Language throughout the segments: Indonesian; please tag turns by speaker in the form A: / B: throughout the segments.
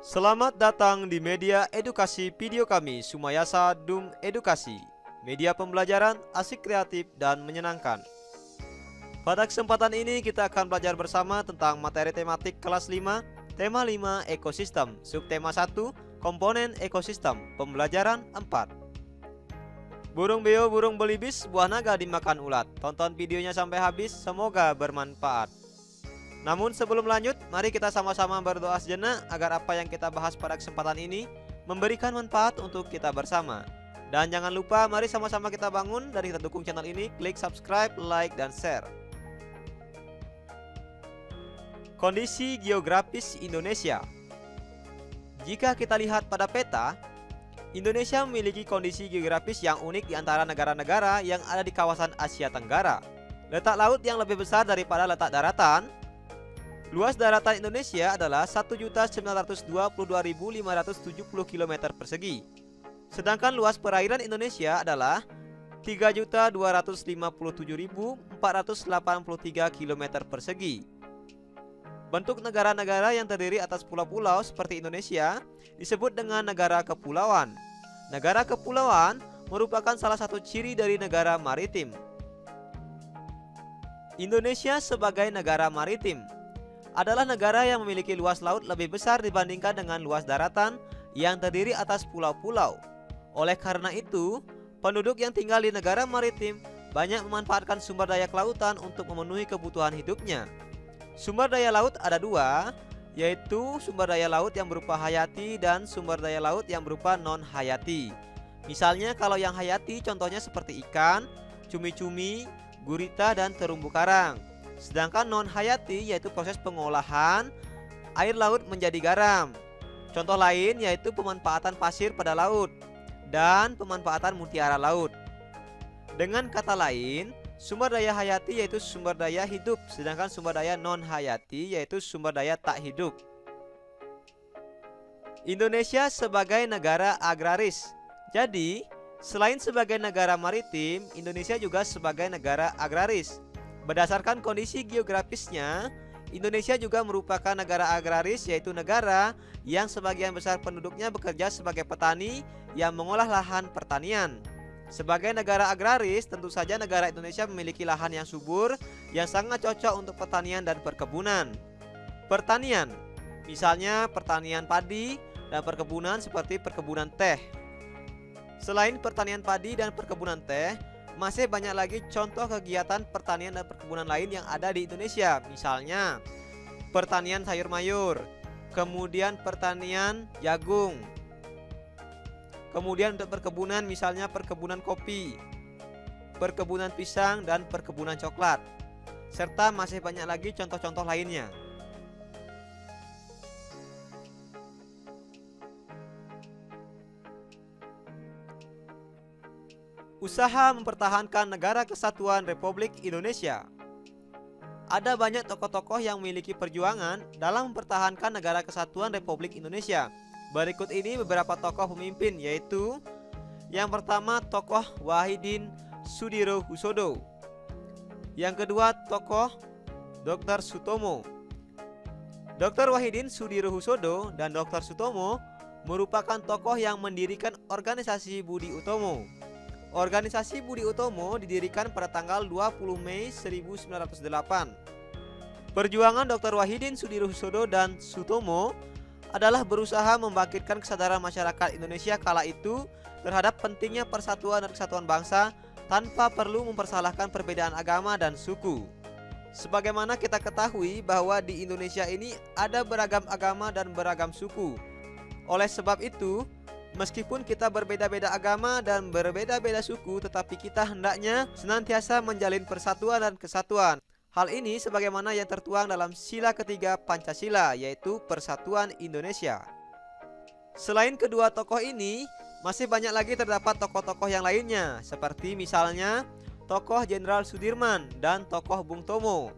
A: Selamat datang di media edukasi video kami, Sumayasa Dung Edukasi. Media pembelajaran asik, kreatif, dan menyenangkan. Pada kesempatan ini kita akan belajar bersama tentang materi tematik kelas 5, tema 5 ekosistem, subtema 1 komponen ekosistem, pembelajaran 4. Burung beo, burung belibis, buah naga dimakan ulat. Tonton videonya sampai habis, semoga bermanfaat. Namun sebelum lanjut, mari kita sama-sama berdoa sejenak agar apa yang kita bahas pada kesempatan ini memberikan manfaat untuk kita bersama. Dan jangan lupa, mari sama-sama kita bangun dan kita dukung channel ini, klik subscribe, like, dan share. Kondisi geografis Indonesia. Jika kita lihat pada peta, Indonesia memiliki kondisi geografis yang unik di antara negara-negara yang ada di kawasan Asia Tenggara. Letak laut yang lebih besar daripada letak daratan. Luas daratan Indonesia adalah 1.922.570 km persegi. Sedangkan luas perairan Indonesia adalah 3.257.483 km persegi. Bentuk negara-negara yang terdiri atas pulau-pulau seperti Indonesia disebut dengan negara kepulauan. Negara kepulauan merupakan salah satu ciri dari negara maritim. Indonesia sebagai negara maritim adalah negara yang memiliki luas laut lebih besar dibandingkan dengan luas daratan yang terdiri atas pulau-pulau. Oleh karena itu, penduduk yang tinggal di negara maritim banyak memanfaatkan sumber daya kelautan untuk memenuhi kebutuhan hidupnya. Sumber daya laut ada dua, yaitu sumber daya laut yang berupa hayati dan sumber daya laut yang berupa non-hayati. Misalnya kalau yang hayati contohnya seperti ikan, cumi-cumi, gurita, dan terumbu karang. Sedangkan non-hayati yaitu proses pengolahan air laut menjadi garam. Contoh lain yaitu pemanfaatan pasir pada laut dan pemanfaatan mutiara laut. Dengan kata lain, sumber daya hayati yaitu sumber daya hidup, sedangkan sumber daya non-hayati yaitu sumber daya tak hidup. Indonesia sebagai negara agraris. Jadi, selain sebagai negara maritim, Indonesia juga sebagai negara agraris. Berdasarkan kondisi geografisnya, Indonesia juga merupakan negara agraris, yaitu negara yang sebagian besar penduduknya bekerja sebagai petani yang mengolah lahan pertanian. Sebagai negara agraris, tentu saja negara Indonesia memiliki lahan yang subur yang sangat cocok untuk pertanian dan perkebunan. Pertanian, misalnya pertanian padi dan perkebunan seperti perkebunan teh. Selain pertanian padi dan perkebunan teh, masih banyak lagi contoh kegiatan pertanian dan perkebunan lain yang ada di Indonesia. Misalnya pertanian sayur mayur, kemudian pertanian jagung, kemudian untuk perkebunan misalnya perkebunan kopi, perkebunan pisang, dan perkebunan coklat, serta masih banyak lagi contoh-contoh lainnya. Usaha mempertahankan Negara Kesatuan Republik Indonesia. Ada banyak tokoh-tokoh yang memiliki perjuangan dalam mempertahankan Negara Kesatuan Republik Indonesia. Berikut ini beberapa tokoh pemimpin, yaitu yang pertama tokoh Wahidin Soedirohusodo. Yang kedua tokoh Dr. Sutomo. Dr. Wahidin Soedirohusodo dan Dr. Sutomo merupakan tokoh yang mendirikan organisasi Budi Utomo. Organisasi Budi Utomo didirikan pada tanggal 20 Mei 1908. Perjuangan Dr. Wahidin Soedirohusodo dan Sutomo adalah berusaha membangkitkan kesadaran masyarakat Indonesia kala itu terhadap pentingnya persatuan dan kesatuan bangsa tanpa perlu mempersalahkan perbedaan agama dan suku. Sebagaimana kita ketahui bahwa di Indonesia ini ada beragam agama dan beragam suku. Oleh sebab itu, meskipun kita berbeda-beda agama dan berbeda-beda suku, tetapi kita hendaknya senantiasa menjalin persatuan dan kesatuan. Hal ini sebagaimana yang tertuang dalam sila ketiga Pancasila, yaitu Persatuan Indonesia. Selain kedua tokoh ini, masih banyak lagi terdapat tokoh-tokoh yang lainnya, seperti misalnya tokoh Jenderal Sudirman dan tokoh Bung Tomo.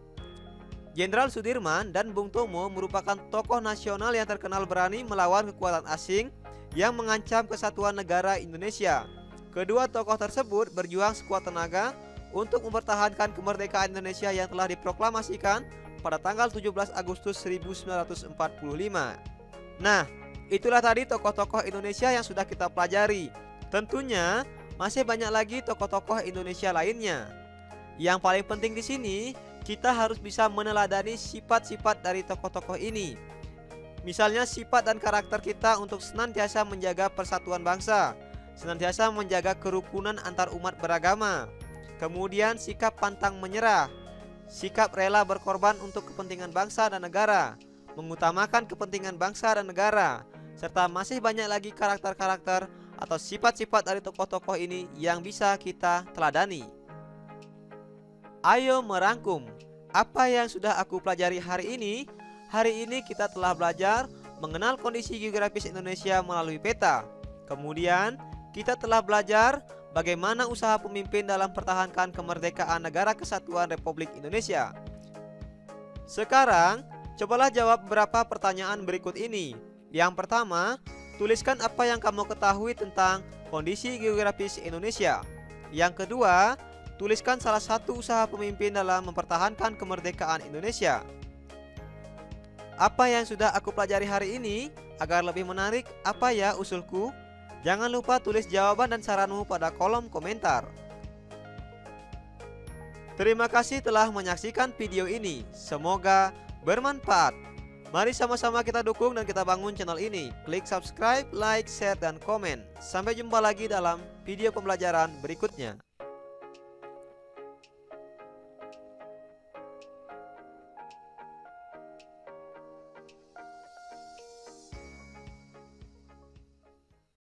A: Jenderal Sudirman dan Bung Tomo merupakan tokoh nasional yang terkenal berani melawan kekuatan asing yang mengancam kesatuan negara Indonesia. Kedua tokoh tersebut berjuang sekuat tenaga untuk mempertahankan kemerdekaan Indonesia yang telah diproklamasikan pada tanggal 17 Agustus 1945. Nah, Itulah tadi tokoh-tokoh Indonesia yang sudah kita pelajari. Tentunya masih banyak lagi tokoh-tokoh Indonesia lainnya. Yang paling penting di sini, kita harus bisa meneladani sifat-sifat dari tokoh-tokoh ini. Misalnya sifat dan karakter kita untuk senantiasa menjaga persatuan bangsa, senantiasa menjaga kerukunan antar umat beragama. Kemudian sikap pantang menyerah, sikap rela berkorban untuk kepentingan bangsa dan negara, mengutamakan kepentingan bangsa dan negara, serta masih banyak lagi karakter-karakter atau sifat-sifat dari tokoh-tokoh ini yang bisa kita teladani. Ayo merangkum apa yang sudah aku pelajari hari ini. Hari ini kita telah belajar mengenal kondisi geografis Indonesia melalui peta. Kemudian kita telah belajar bagaimana usaha pemimpin dalam pertahankan kemerdekaan Negara Kesatuan Republik Indonesia. Sekarang, cobalah jawab beberapa pertanyaan berikut ini. Yang pertama, tuliskan apa yang kamu ketahui tentang kondisi geografis Indonesia. Yang kedua, tuliskan salah satu usaha pemimpin dalam mempertahankan kemerdekaan Indonesia. Apa yang sudah aku pelajari hari ini? Agar lebih menarik, apa ya usulku? Jangan lupa tulis jawaban dan saranmu pada kolom komentar. Terima kasih telah menyaksikan video ini. Semoga bermanfaat. Mari sama-sama kita dukung dan kita bangun channel ini. Klik subscribe, like, share, dan komen. Sampai jumpa lagi dalam video pembelajaran berikutnya.